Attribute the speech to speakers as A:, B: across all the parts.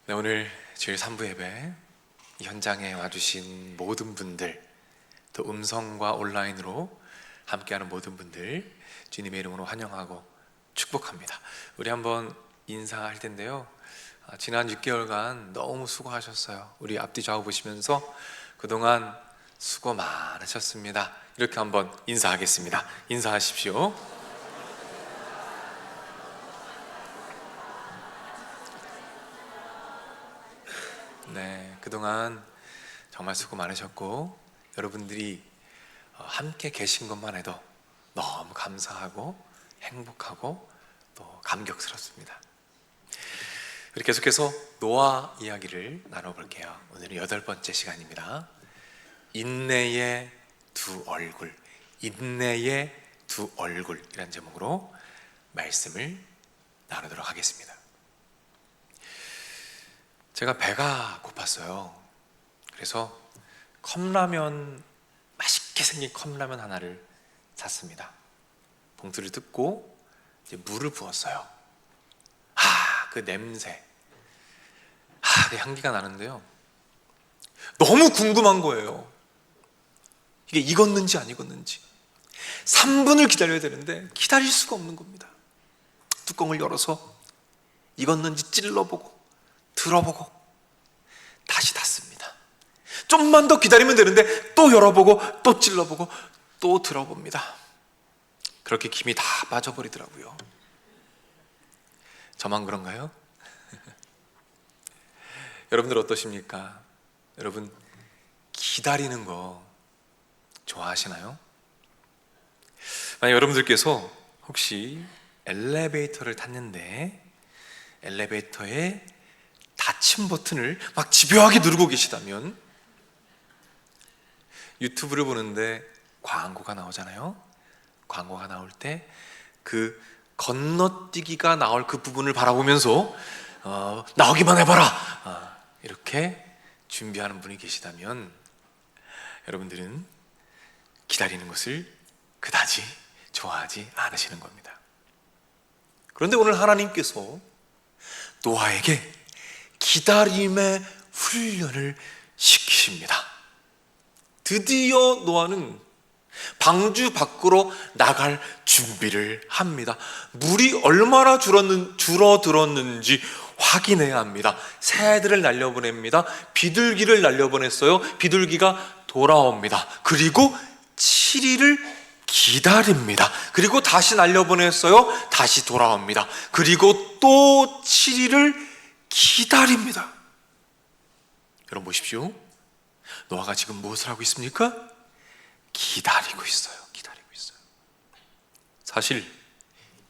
A: 네, 오늘 주일 3부 예배 이 현장에 와주신 모든 분들, 또 음성과 온라인으로 함께하는 모든 분들 주님의 이름으로 환영하고 축복합니다. 우리 한번 인사할 텐데요, 지난 6개월간 너무 수고하셨어요. 우리 앞뒤 좌우 보시면서 그동안 수고 많으셨습니다. 이렇게 한번 인사하겠습니다. 인사하십시오. 네, 그동안 정말 수고 많으셨고 여러분들이 함께 계신 것만 해도 너무 감사하고 행복하고 또 감격스럽습니다. 우리 계속해서 노아 이야기를 나눠볼게요. 오늘은 8번째 시간입니다. 인내의 두 얼굴, 인내의 두 얼굴이란 제목으로 말씀을 나누도록 하겠습니다. 제가 배가 고팠어요. 그래서 컵라면, 맛있게 생긴 컵라면 하나를 샀습니다. 봉투를 뜯고 이제 물을 부었어요. 그 냄새, 그 향기가 나는데요, 너무 궁금한 거예요. 이게 익었는지 안 익었는지. 3분을 기다려야 되는데 기다릴 수가 없는 겁니다. 뚜껑을 열어서 익었는지 찔러보고 들어보고 다시 닫습니다. 좀만 더 기다리면 되는데 또 열어보고 또 찔러보고 또 들어봅니다. 그렇게 김이 다 빠져버리더라고요. 저만 그런가요? 여러분들 어떠십니까? 여러분 기다리는 거 좋아하시나요? 만약 여러분들께서 혹시 엘리베이터를 탔는데 엘리베이터에 닫힘 버튼을 막 집요하게 누르고 계시다면, 유튜브를 보는데 광고가 나오잖아요. 광고가 나올 때 그 건너뛰기가 나올 그 부분을 바라보면서 나오기만 해봐라, 이렇게 준비하는 분이 계시다면 여러분들은 기다리는 것을 그다지 좋아하지 않으시는 겁니다. 그런데 오늘 하나님께서 노아에게 기다림의 훈련을 시키십니다. 드디어 노아는 방주 밖으로 나갈 준비를 합니다. 물이 얼마나 줄어들었는지 확인해야 합니다. 새들을 날려보냅니다. 비둘기를 날려보냈어요. 비둘기가 돌아옵니다. 그리고 7일을 기다립니다. 그리고 다시 날려보냈어요. 다시 돌아옵니다. 그리고 또 7일을 기다립니다. 여러분 보십시오. 노아가 지금 무엇을 하고 있습니까? 기다리고 있어요. 기다리고 있어요. 사실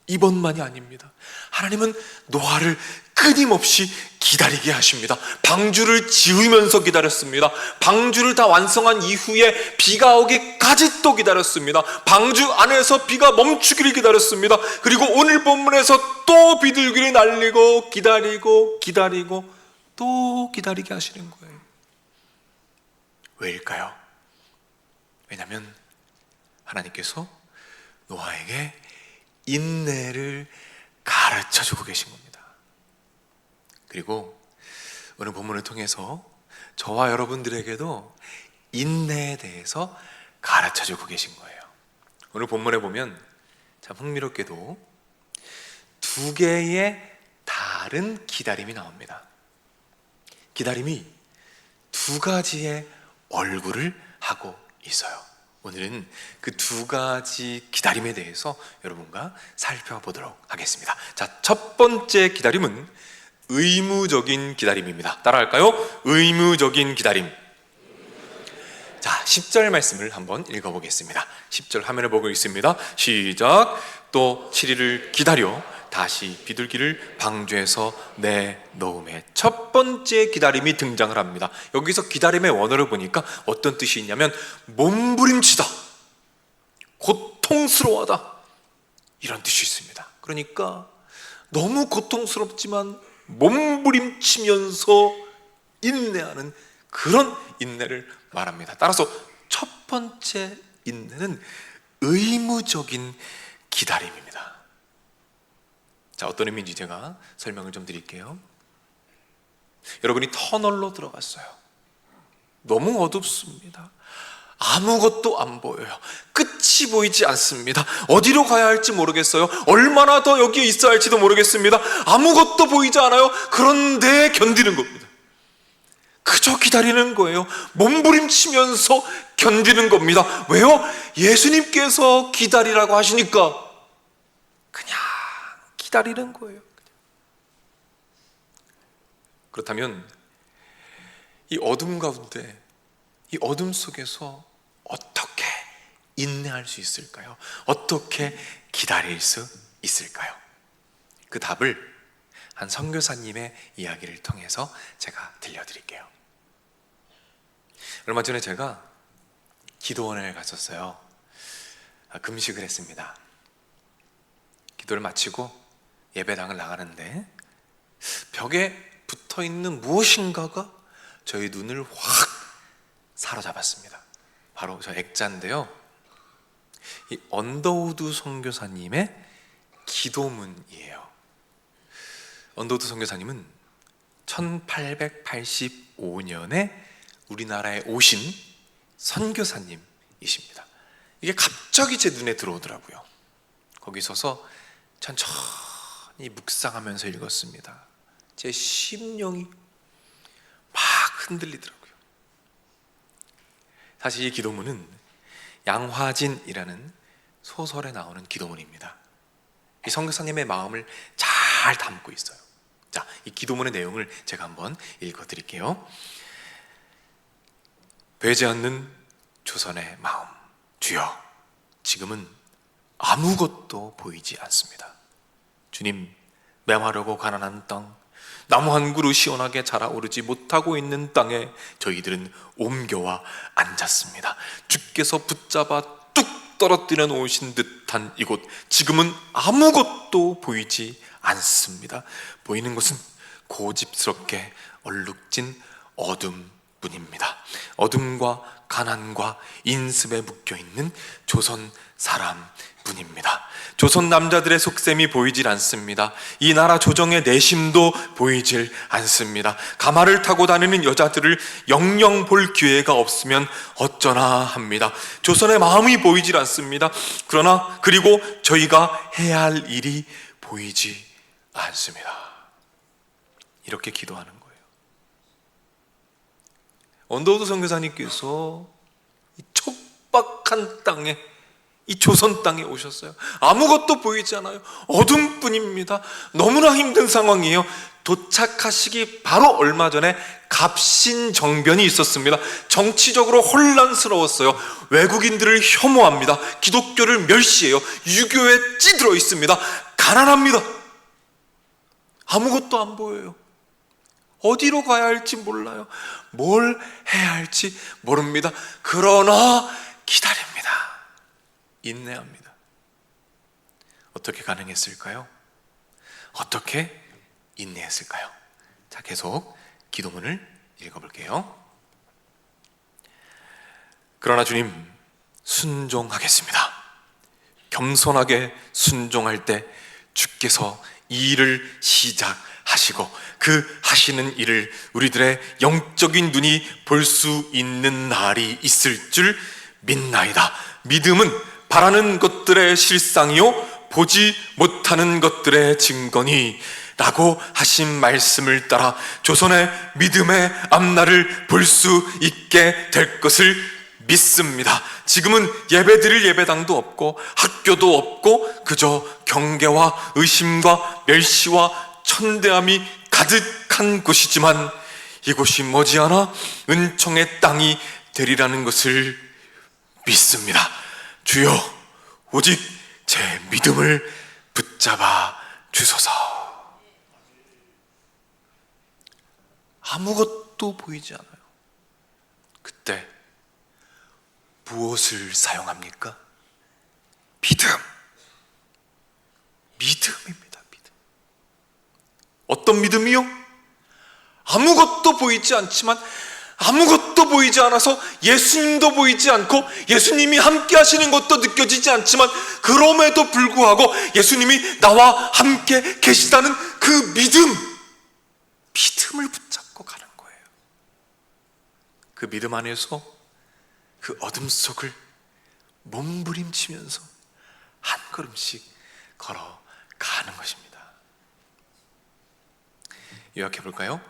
A: 이번만이 아닙니다. 하나님은 노아를 끊임없이 기다리게 하십니다. 방주를 지으면서 기다렸습니다. 방주를 다 완성한 이후에 비가 오기까지 또 기다렸습니다. 방주 안에서 비가 멈추기를 기다렸습니다. 그리고 오늘 본문에서 또 비둘기를 날리고 기다리고 또 기다리게 하시는 거예요. 왜일까요? 왜냐하면 하나님께서 노아에게 인내를 가르쳐주고 계신 겁니다. 그리고 오늘 본문을 통해서 저와 여러분들에게도 인내에 대해서 가르쳐주고 계신 거예요. 오늘 본문에 보면 참 흥미롭게도 2개의 다른 기다림이 나옵니다. 기다림이 2가지의 얼굴을 하고 있어요. 오늘은 그 2가지 기다림에 대해서 여러분과 살펴보도록 하겠습니다. 자, 첫 번째 기다림은 의무적인 기다림입니다. 따라할까요? 의무적인 기다림. 자, 10절 말씀을 한번 읽어보겠습니다. 10절 화면을 보고 있습니다. 시작. 또 7일을 기다려 다시 비둘기를 방주에서 내놓음에, 첫 번째 기다림이 등장을 합니다. 여기서 기다림의 원어를 보니까 어떤 뜻이 있냐면 몸부림치다, 고통스러워하다, 이런 뜻이 있습니다. 그러니까 너무 고통스럽지만 몸부림치면서 인내하는 그런 인내를 말합니다. 따라서 첫 번째 인내는 의무적인 기다림입니다. 자, 어떤 의미인지 제가 설명을 좀 드릴게요. 여러분이 터널로 들어갔어요. 너무 어둡습니다. 아무것도 안 보여요. 끝이 보이지 않습니다. 어디로 가야 할지 모르겠어요. 얼마나 더 여기에 있어야 할지도 모르겠습니다. 아무것도 보이지 않아요. 그런데 견디는 겁니다. 그저 기다리는 거예요. 몸부림치면서 견디는 겁니다. 왜요? 예수님께서 기다리라고 하시니까 그냥 기다리는 거예요. 그렇다면 이 어둠 가운데, 이 어둠 속에서 어떻게 인내할 수 있을까요? 어떻게 기다릴 수 있을까요? 그 답을 한 선교사님의 이야기를 통해서 제가 들려드릴게요. 얼마 전에 제가 기도원에 갔었어요. 금식을 했습니다. 기도를 마치고 예배당을 나가는데 벽에 붙어있는 무엇인가가 저희 눈을 확 사로잡았습니다. 바로 저 액자인데요, 이 언더우드 선교사님의 기도문이에요. 언더우드 선교사님은 1885년에 우리나라에 오신 선교사님이십니다. 이게 갑자기 제 눈에 들어오더라고요. 거기 서서 천천히 묵상하면서 읽었습니다. 제 심령이 막 흔들리더라고요. 사실 이 기도문은 양화진이라는 소설에 나오는 기도문입니다. 이 선교사님의 마음을 잘 담고 있어요. 자, 이 기도문의 내용을 제가 한번 읽어드릴게요. 배지 않는 조선의 마음, 주여, 지금은 아무것도 보이지 않습니다. 주님, 메마르고 가난한 땅, 나무 한 그루 시원하게 자라오르지 못하고 있는 땅에 저희들은 옮겨와 앉았습니다. 주께서 붙잡아 뚝 떨어뜨려 놓으신 듯한 이곳, 지금은 아무것도 보이지 않습니다. 보이는 것은 고집스럽게 얼룩진 어둠뿐입니다. 어둠과 가난과 인습에 묶여있는 조선 사람뿐입니다. 조선 남자들의 속셈이 보이질 않습니다. 이 나라 조정의 내심도 보이질 않습니다. 가마를 타고 다니는 여자들을 영영 볼 기회가 없으면 어쩌나 합니다. 조선의 마음이 보이질 않습니다. 그리고 저희가 해야 할 일이 보이지 않습니다. 이렇게 기도하는 거예요. 언더우드 선교사님께서 이 촉박한 땅에, 이 조선 땅에 오셨어요. 아무것도 보이지 않아요. 어둠뿐입니다. 너무나 힘든 상황이에요. 도착하시기 바로 얼마 전에 갑신정변이 있었습니다. 정치적으로 혼란스러웠어요. 외국인들을 혐오합니다. 기독교를 멸시해요. 유교에 찌들어 있습니다. 가난합니다. 아무것도 안 보여요. 어디로 가야 할지 몰라요. 뭘 해야 할지 모릅니다. 그러나 기다립니다. 인내합니다. 어떻게 가능했을까요? 어떻게 인내했을까요? 자, 계속 기도문을 읽어볼게요. 그러나 주님, 순종하겠습니다. 겸손하게 순종할 때 주께서 이 일을 시작하시고 그 하시는 일을 우리들의 영적인 눈이 볼 수 있는 날이 있을 줄 믿나이다. 믿음은 바라는 것들의 실상이요 보지 못하는 것들의 증거니 라고 하신 말씀을 따라 조선의 믿음의 앞날을 볼 수 있게 될 것을 믿습니다. 지금은 예배드릴 예배당도 없고 학교도 없고 그저 경계와 의심과 멸시와 천대함이 가득한 곳이지만 이곳이 머지않아 은총의 땅이 되리라는 것을 믿습니다. 주여, 오직 제 믿음을 붙잡아 주소서. 아무것도 보이지 않아요. 그때 무엇을 사용합니까? 믿음입니다. 믿음. 어떤 믿음이요? 아무것도 보이지 않지만, 아무것도 보이지 않아서 예수님도 보이지 않고 예수님이 함께 하시는 것도 느껴지지 않지만 그럼에도 불구하고 예수님이 나와 함께 계시다는 그 믿음을 붙잡고 그 믿음 안에서 그 어둠 속을 몸부림치면서 한 걸음씩 걸어가는 것입니다. 요약해 볼까요?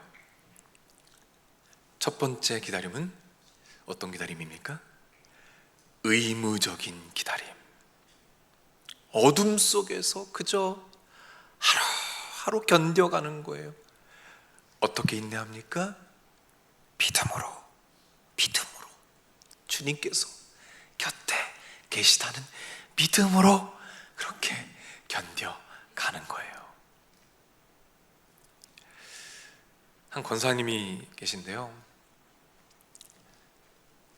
A: 첫 번째 기다림은 어떤 기다림입니까? 의무적인 기다림. 어둠 속에서 그저 하루하루 견뎌가는 거예요. 어떻게 인내합니까? 믿음으로. 주님께서 곁에 계시다는 믿음으로 그렇게 견뎌가는 거예요. 한 권사님이 계신데요,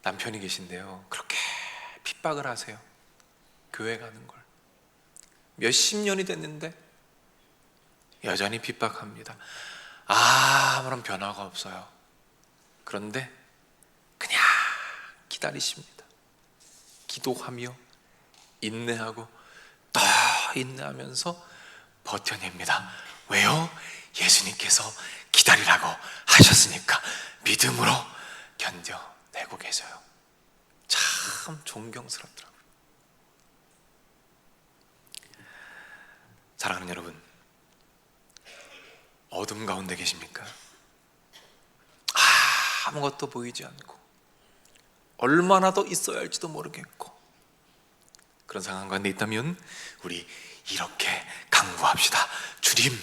A: 남편이 계신데요, 그렇게 핍박을 하세요. 교회 가는 걸 몇십 년이 됐는데 여전히 핍박합니다. 아무런 변화가 없어요. 그런데 그냥 기다리십니다. 기도하며 인내하고 더 인내하면서 버텨냅니다. 왜요? 예수님께서 기다리라고 하셨으니까 믿음으로 견뎌내고 계셔요. 참 존경스럽더라고요. 사랑하는 여러분, 어둠 가운데 계십니까? 아무것도 보이지 않고 얼마나 더 있어야 할지도 모르겠고 그런 상황 가운데 있다면 우리 이렇게 강구합시다. 주님,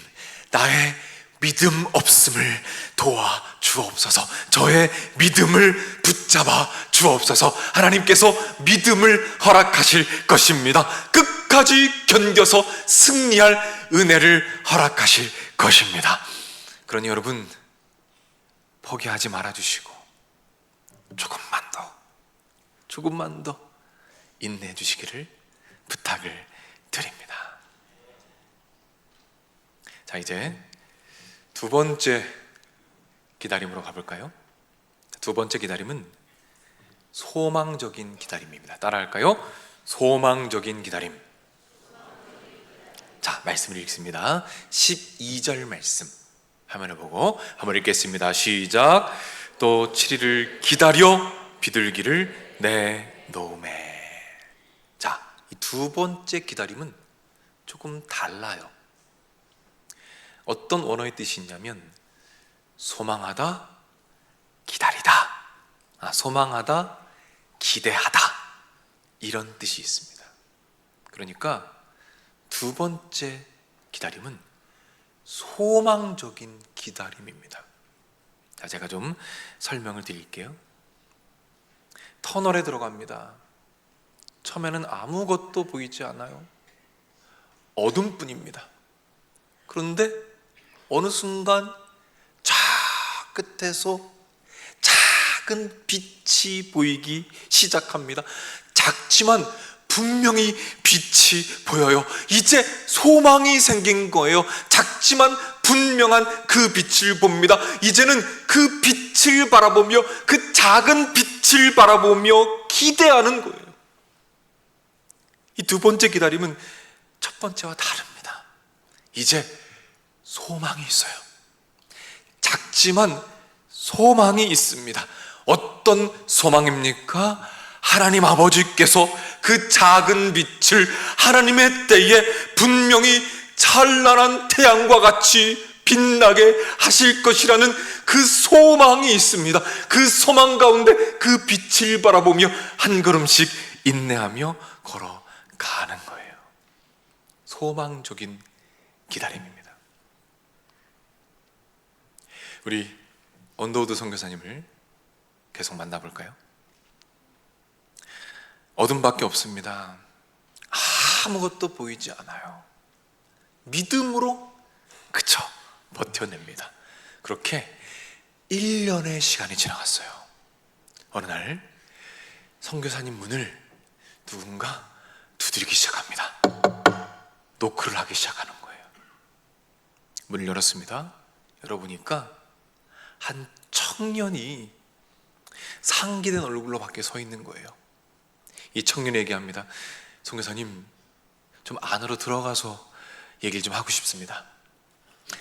A: 나의 믿음 없음을 도와 주옵소서. 저의 믿음을 붙잡아 주옵소서. 하나님께서 믿음을 허락하실 것입니다. 끝까지 견뎌서 승리할 은혜를 허락하실 것입니다. 그러니 여러분, 포기하지 말아주시고 조금만 더 인내해 주시기를 부탁을 드립니다. 자, 이제 두 번째 기다림으로 가볼까요? 두 번째 기다림은 소망적인 기다림입니다. 따라할까요? 소망적인 기다림. 자, 말씀을 읽습니다. 12절 말씀 화면을 보고 한번 읽겠습니다. 시작. 또 7일을 기다려 비둘기를 내놓으매. 자, 이 두 번째 기다림은 조금 달라요. 어떤 원어의 뜻이 있냐면 소망하다, 기다리다, 소망하다, 기대하다, 이런 뜻이 있습니다. 그러니까 두 번째 기다림은 소망적인 기다림입니다. 자, 제가 좀 설명을 드릴게요. 터널에 들어갑니다. 처음에는 아무것도 보이지 않아요. 어둠뿐입니다. 그런데 어느 순간 저 끝에서 작은 빛이 보이기 시작합니다. 작지만 분명히 빛이 보여요. 이제 소망이 생긴 거예요. 작지만 분명한 그 빛을 봅니다. 이제는 그 빛을 바라보며 그 작은 빛을 바라보며 기대하는 거예요. 이 두 번째 기다림은 첫 번째와 다릅니다. 이제 소망이 있어요. 작지만 소망이 있습니다. 어떤 소망입니까? 하나님 아버지께서 그 작은 빛을 하나님의 때에 분명히 찬란한 태양과 같이 빛나게 하실 것이라는 그 소망이 있습니다. 그 소망 가운데 그 빛을 바라보며 한 걸음씩 인내하며 걸어가는 거예요. 소망적인 기다림입니다. 우리 언더우드 선교사님을 계속 만나볼까요? 어둠밖에 없습니다. 아무것도 보이지 않아요. 믿음으로 그저 버텨냅니다. 그렇게 1년의 시간이 지나갔어요. 어느 날 선교사님 문을 누군가 두드리기 시작합니다. 노크를 하기 시작하는 거예요. 문을 열었습니다. 열어보니까 한 청년이 상기된 얼굴로 밖에 서 있는 거예요. 이 청년이 얘기합니다. 선교사님, 좀 안으로 들어가서 얘기를 좀 하고 싶습니다.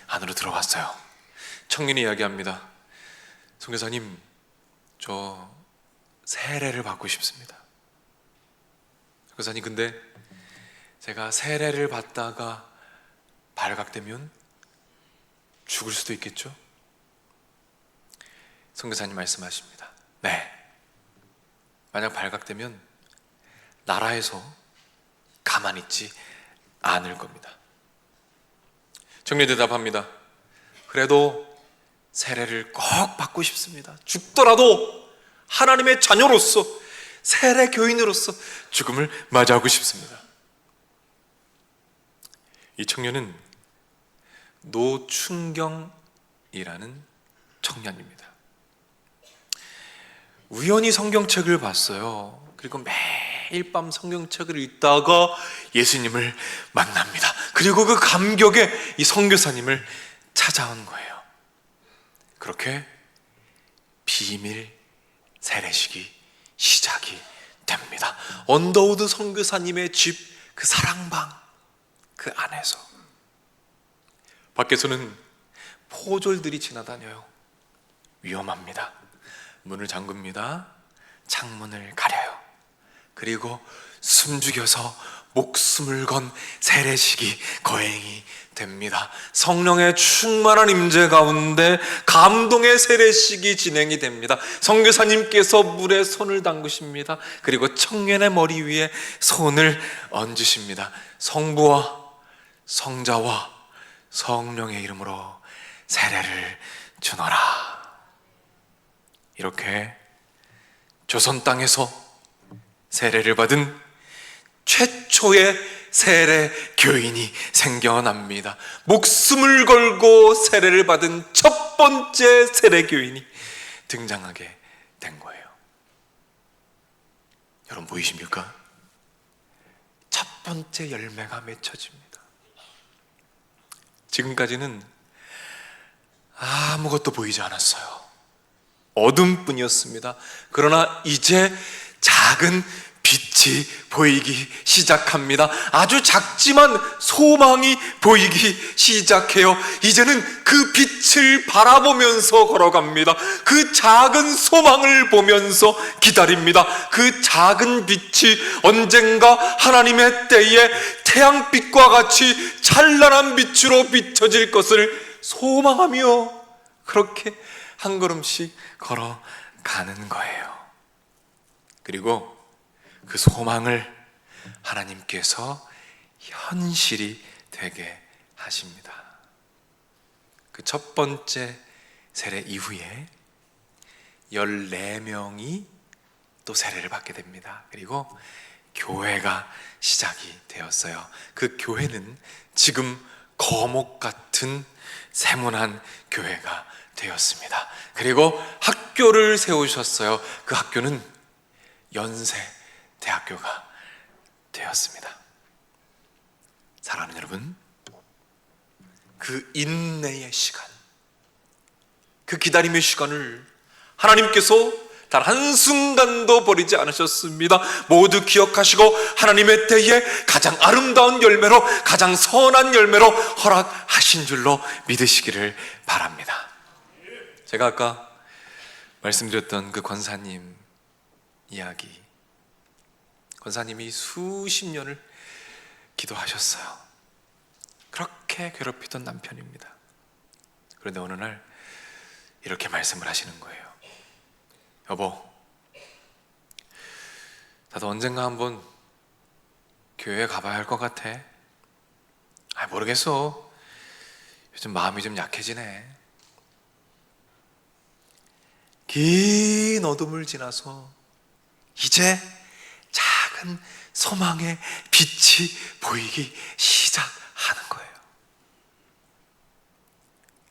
A: 안으로 들어왔어요. 청년이 이야기합니다. 선교사님, 저 세례를 받고 싶습니다. 선교사님, 근데 제가 세례를 받다가 발각되면 죽을 수도 있겠죠? 선교사님 말씀하십니다. 네, 만약 발각되면 나라에서 가만히 있지 않을 겁니다. 청년 대답합니다. 그래도 세례를 꼭 받고 싶습니다. 죽더라도 하나님의 자녀로서, 세례 교인으로서 죽음을 맞이하고 싶습니다. 이 청년은 노춘경이라는 청년입니다. 우연히 성경책을 봤어요. 그리고 매일 밤 성경책을 읽다가 예수님을 만납니다. 그리고 그 감격에 이 선교사님을 찾아온 거예요. 그렇게 비밀 세례식이 시작이 됩니다. 언더우드 선교사님의 집, 그 사랑방 그 안에서. 밖에서는 포졸들이 지나다녀요. 위험합니다. 문을 잠굽니다. 창문을 가려요. 그리고 숨죽여서 목숨을 건 세례식이 거행이 됩니다. 성령의 충만한 임재 가운데 감동의 세례식이 진행이 됩니다. 선교사님께서 물에 손을 담그십니다. 그리고 청년의 머리 위에 손을 얹으십니다. 성부와 성자와 성령의 이름으로 세례를 주노라. 이렇게 조선 땅에서 세례를 받은 최초의 세례 교인이 생겨납니다. 목숨을 걸고 세례를 받은 첫 번째 세례 교인이 등장하게 된 거예요. 여러분 보이십니까? 첫 번째 열매가 맺혀집니다. 지금까지는 아무것도 보이지 않았어요. 어둠뿐이었습니다. 그러나 이제 작은 빛이 보이기 시작합니다. 아주 작지만 소망이 보이기 시작해요. 이제는 그 빛을 바라보면서 걸어갑니다. 그 작은 소망을 보면서 기다립니다. 그 작은 빛이 언젠가 하나님의 때에 태양빛과 같이 찬란한 빛으로 비춰질 것을 소망하며 그렇게 한 걸음씩 걸어가는 거예요. 그리고 그 소망을 하나님께서 현실이 되게 하십니다. 그 첫 번째 세례 이후에 14명이 또 세례를 받게 됩니다. 그리고 교회가 시작이 되었어요. 그 교회는 지금 거목 같은 세문안 교회가 되었습니다. 그리고 학교를 세우셨어요. 그 학교는 연세 대학교가 되었습니다. 사랑하는 여러분, 그 인내의 시간, 그 기다림의 시간을 하나님께서 단 한순간도 버리지 않으셨습니다. 모두 기억하시고 하나님의 때에 가장 아름다운 열매로, 가장 선한 열매로 허락하신 줄로 믿으시기를 바랍니다. 제가 아까 말씀드렸던 그 권사님 이야기, 권사님이 수십 년을 기도하셨어요. 그렇게 괴롭히던 남편입니다. 그런데 어느 날 이렇게 말씀을 하시는 거예요. 여보, 나도 언젠가 한번 교회에 가봐야 할 것 같아. 모르겠어. 요즘 마음이 좀 약해지네. 긴 어둠을 지나서 이제 작은 소망의 빛이 보이기 시작하는 거예요.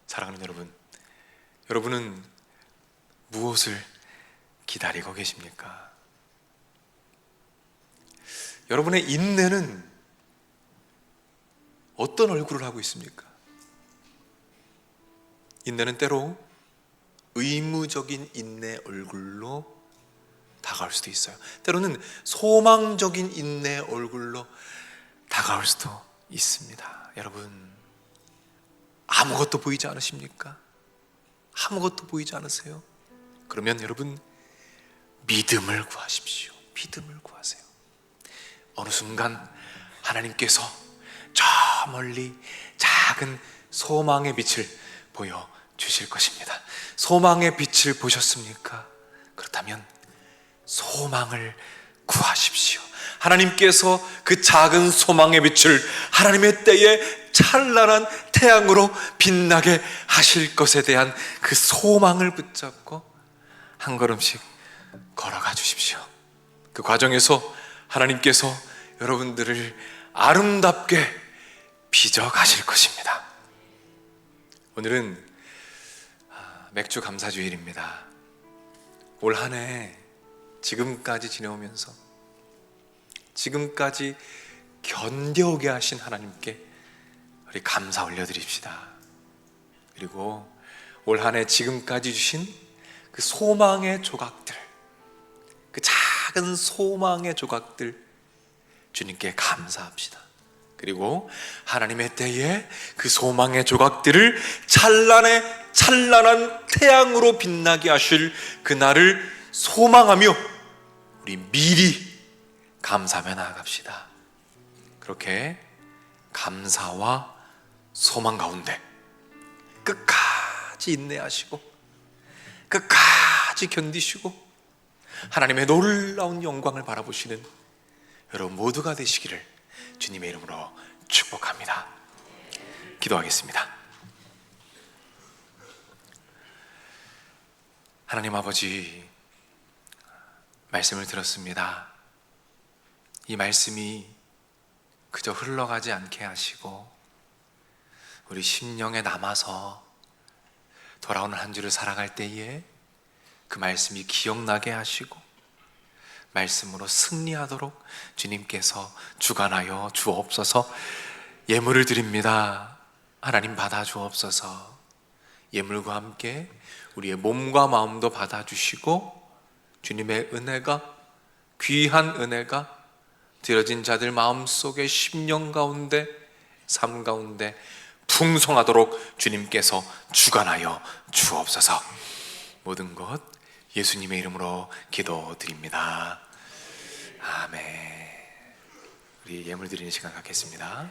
A: 사랑하는 여러분, 여러분은 무엇을 기다리고 계십니까? 여러분의 인내는 어떤 얼굴을 하고 있습니까? 인내는 때로 의무적인 인내 얼굴로 다가올 수도 있어요. 때로는 소망적인 인내 얼굴로 다가올 수도 있습니다. 여러분, 아무것도 보이지 않으십니까? 아무것도 보이지 않으세요? 그러면 여러분, 믿음을 구하십시오. 믿음을 구하세요. 어느 순간 하나님께서 저 멀리 작은 소망의 빛을 보여주실 것입니다. 소망의 빛을 보셨습니까? 그렇다면 소망을 구하십시오. 하나님께서 그 작은 소망의 빛을 하나님의 때에 찬란한 태양으로 빛나게 하실 것에 대한 그 소망을 붙잡고 한 걸음씩 걸어가 주십시오. 그 과정에서 하나님께서 여러분들을 아름답게 빚어 가실 것입니다. 오늘은 맥주 감사주일입니다. 올 한 해 지금까지 지내오면서 지금까지 견뎌오게 하신 하나님께 우리 감사 올려드립시다. 그리고 올 한 해 지금까지 주신 그 소망의 조각들, 그 작은 소망의 조각들 주님께 감사합시다. 그리고 하나님의 때에 그 소망의 조각들을 찬란한 태양으로 빛나게 하실 그날을 소망하며 우리 미리 감사하며 나아갑시다. 그렇게 감사와 소망 가운데 끝까지 인내하시고 끝까지 견디시고 하나님의 놀라운 영광을 바라보시는 여러분 모두가 되시기를 주님의 이름으로 축복합니다. 기도하겠습니다. 하나님 아버지, 말씀을 들었습니다. 이 말씀이 그저 흘러가지 않게 하시고 우리 심령에 남아서 돌아오는 한 주를 살아갈 때에 그 말씀이 기억나게 하시고 말씀으로 승리하도록 주님께서 주관하여 주옵소서. 예물을 드립니다. 하나님 받아 주옵소서. 예물과 함께 우리의 몸과 마음도 받아주시고 주님의 은혜가, 귀한 은혜가 드려진 자들 마음속에 심령 가운데 삶 가운데 풍성하도록 주님께서 주관하여 주옵소서. 모든 것 예수님의 이름으로 기도드립니다. 아멘. 우리 예물 드리는 시간 갖겠습니다.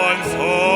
B: 험한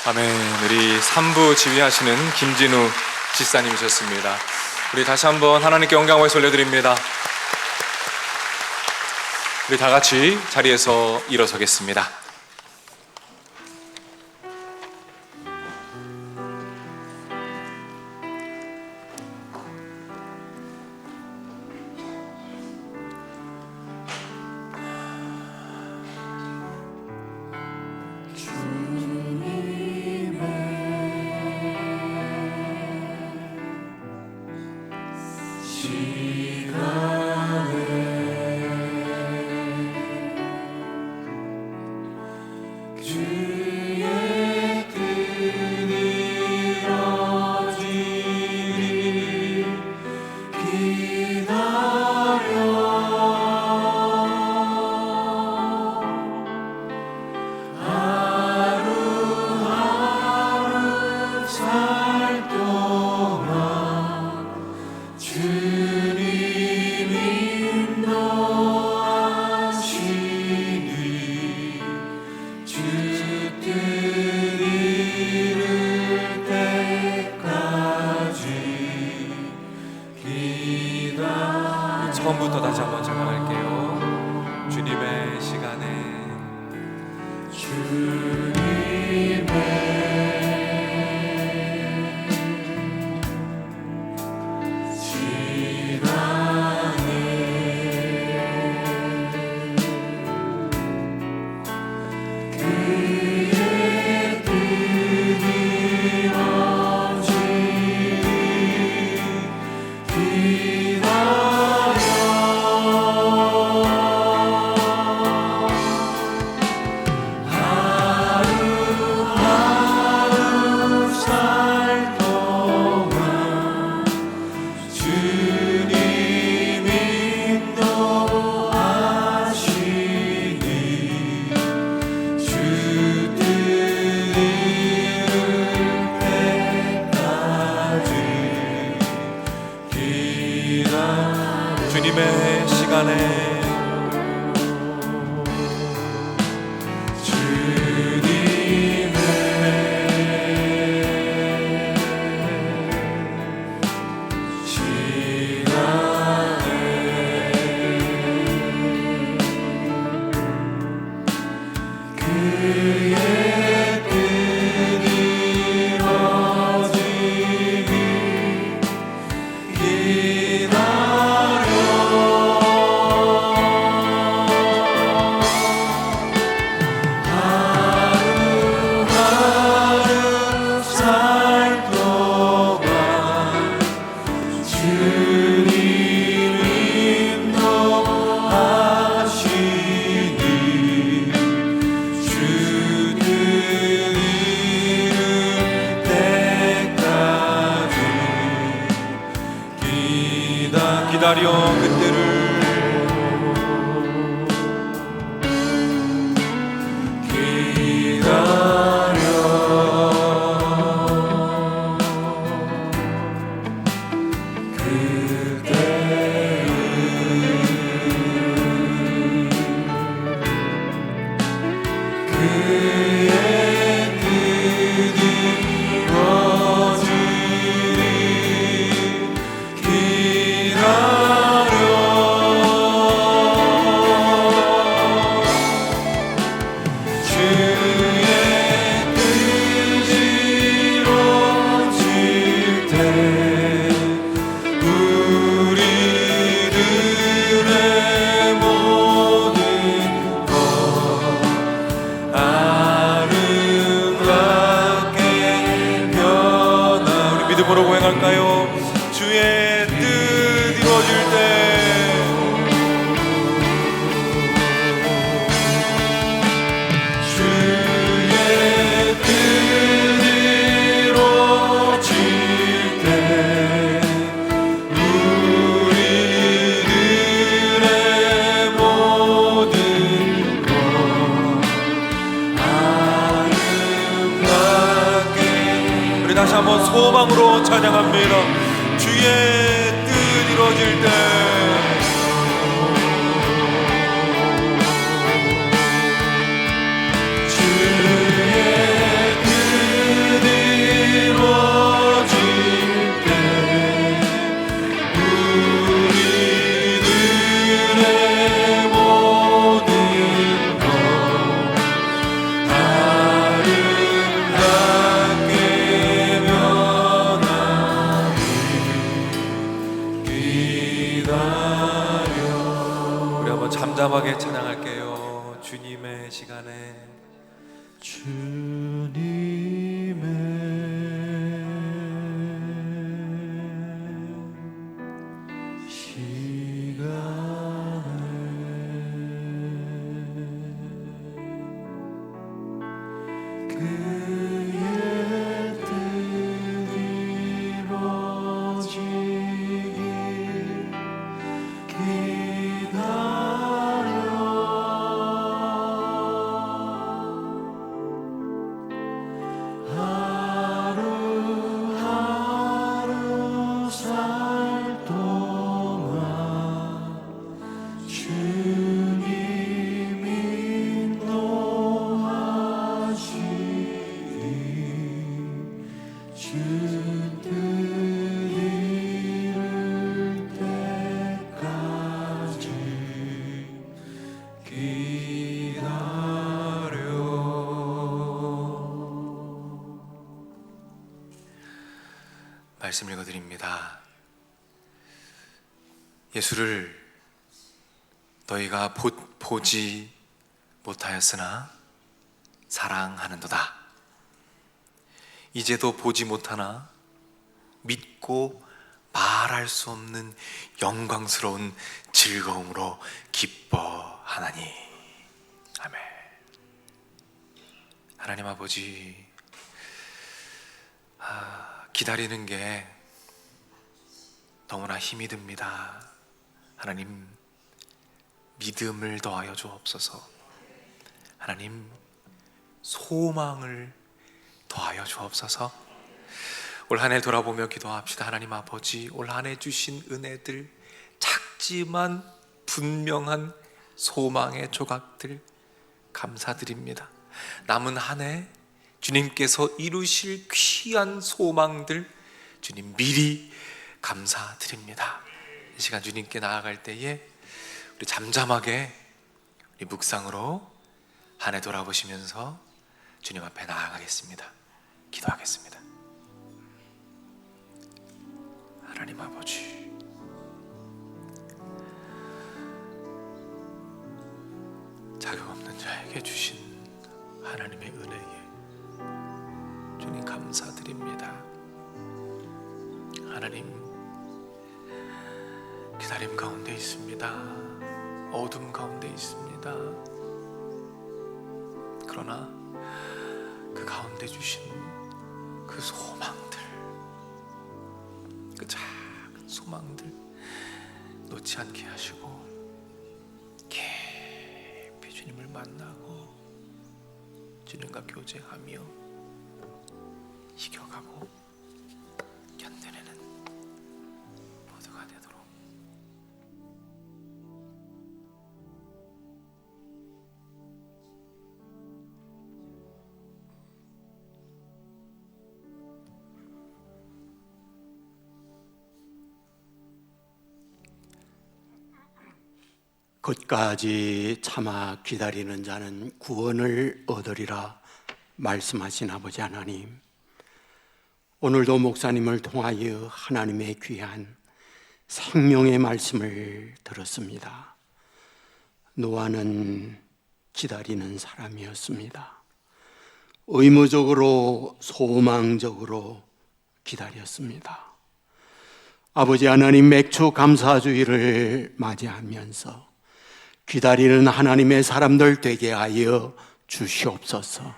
A: 아멘. 우리 3부 지휘하시는 김진우 집사님이셨습니다. 우리 다시 한번 하나님께 영광을 올려드립니다. 우리 다 같이 자리에서 일어서겠습니다. 처음부터 다시 한번 찬양할게요. 주님의 시간에 주님의 시간에 기다려 그때를 믿음으로 고행할까요? 주의 뜻 이루어질 때 주의 뜻 이루어질 때 우리들의 모든 것 아름답게 우리 다시 한번 소망으로 찬양합니다. 주의 뜻 이루어질 때 주의 뜻 시간에 말씀 읽어드립니다. 예수를 너희가 보지 못하였으나 사랑하는도다. 이제도 보지 못하나 믿고 말할 수 없는 영광스러운 즐거움으로 기뻐하나니. 아멘. 하나님 아버지, 기다리는 게 너무나 힘이 듭니다. 하나님, 믿음을 더하여 주옵소서. 하나님, 소망을 더하여 주옵소서. 올 한 해 돌아보며 기도합시다. 하나님 아버지, 올 한 해 주신 은혜들, 작지만 분명한 소망의 조각들 감사드립니다. 남은 한 해 주님께서 이루실 귀한 소망들 주님 미리 감사드립니다. 이 시간 주님께 나아갈 때에 우리 잠잠하게 우리 묵상으로 한 해 돌아보시면서 주님 앞에 나아가겠습니다. 기도하겠습니다. 하나님 아버지, 자격 없는 자에게 주신 하나님의 은혜에 주님 감사드립니다. 하나님, 기다림 가운데 있습니다. 어둠 가운데 있습니다. 그러나 그 가운데 주신 그 소망들, 그 작은 소망들 놓지 않게 하시고 깊이 주님을 만나고 주님과 교제하며 이겨가고 견뎌내는 모두가 되도록
B: 끝까지 참아 기다리는 자는 구원을 얻으리라 말씀하신 아버지 하나님, 오늘도 목사님을 통하여 하나님의 귀한 생명의 말씀을 들었습니다. 노아는 기다리는 사람이었습니다. 의무적으로 소망적으로 기다렸습니다. 아버지 하나님, 맥주 감사주의를 맞이하면서 기다리는 하나님의 사람들 되게 하여 주시옵소서.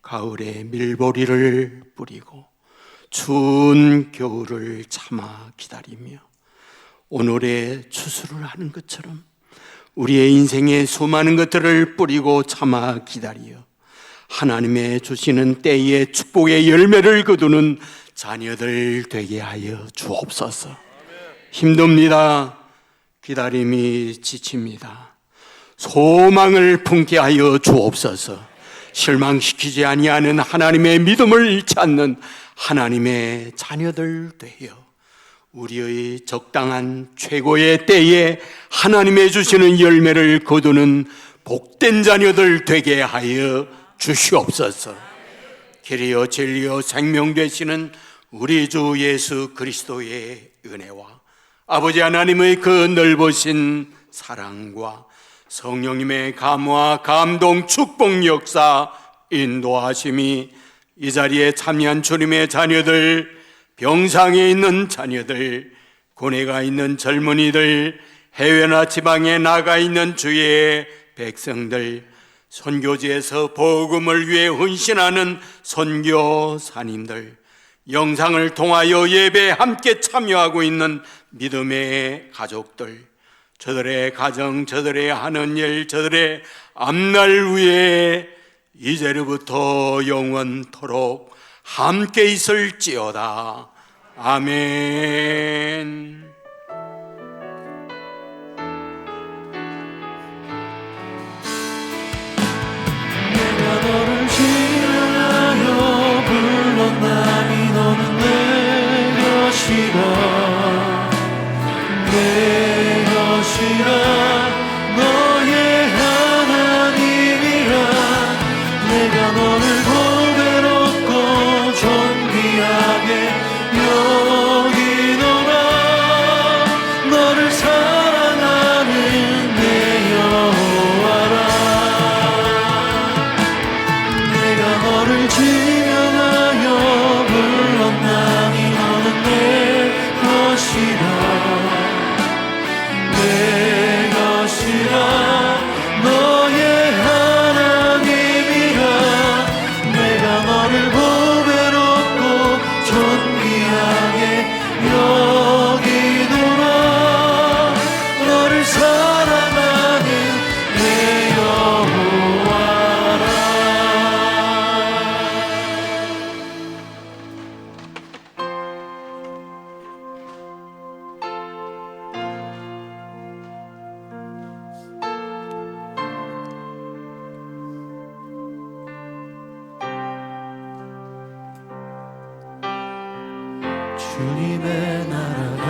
B: 가을에 밀보리를 뿌리고 추운 겨울을 참아 기다리며 오늘의 추수를 하는 것처럼 우리의 인생에 수많은 것들을 뿌리고 참아 기다리어 하나님의 주시는 때에 축복의 열매를 거두는 자녀들 되게 하여 주옵소서. 힘듭니다. 기다림이 지칩니다. 소망을 품게 하여 주옵소서. 실망시키지 아니하는 하나님의 믿음을 잃지 않는 하나님의 자녀들 되어 우리의 적당한 최고의 때에 하나님의 주시는 열매를 거두는 복된 자녀들 되게 하여 주시옵소서. 길이요 진리요 생명 되시는 우리 주 예수 그리스도의 은혜와 아버지 하나님의 그 넓으신 사랑과 성령님의 감화, 감동, 축복 역사, 인도하심이 이 자리에 참여한 주님의 자녀들, 병상에 있는 자녀들, 군에가 있는 젊은이들, 해외나 지방에 나가 있는 주의 백성들, 선교지에서 복음을 위해 헌신하는 선교사님들, 영상을 통하여 예배에 함께 참여하고 있는 믿음의 가족들, 저들의 가정, 저들의 하는 일, 저들의 앞날 위에 이제로부터 영원토록 함께 있을지어다. 아멘.
C: 내가 너를 지향하여 불렀나니 너는 내 것이라 내 것이라 너의 하나님이라 내가 너를 보배롭고 존귀하게 여기노라 너를 사랑하는 내 여호와라 내가 너를 지명하여 불렀나니 너는 내 것이라 내 것이라 너의 하나님이라 내가 너를 보배롭고 존귀하게 여기노라 너를 사랑하는 내 여호와라 주님의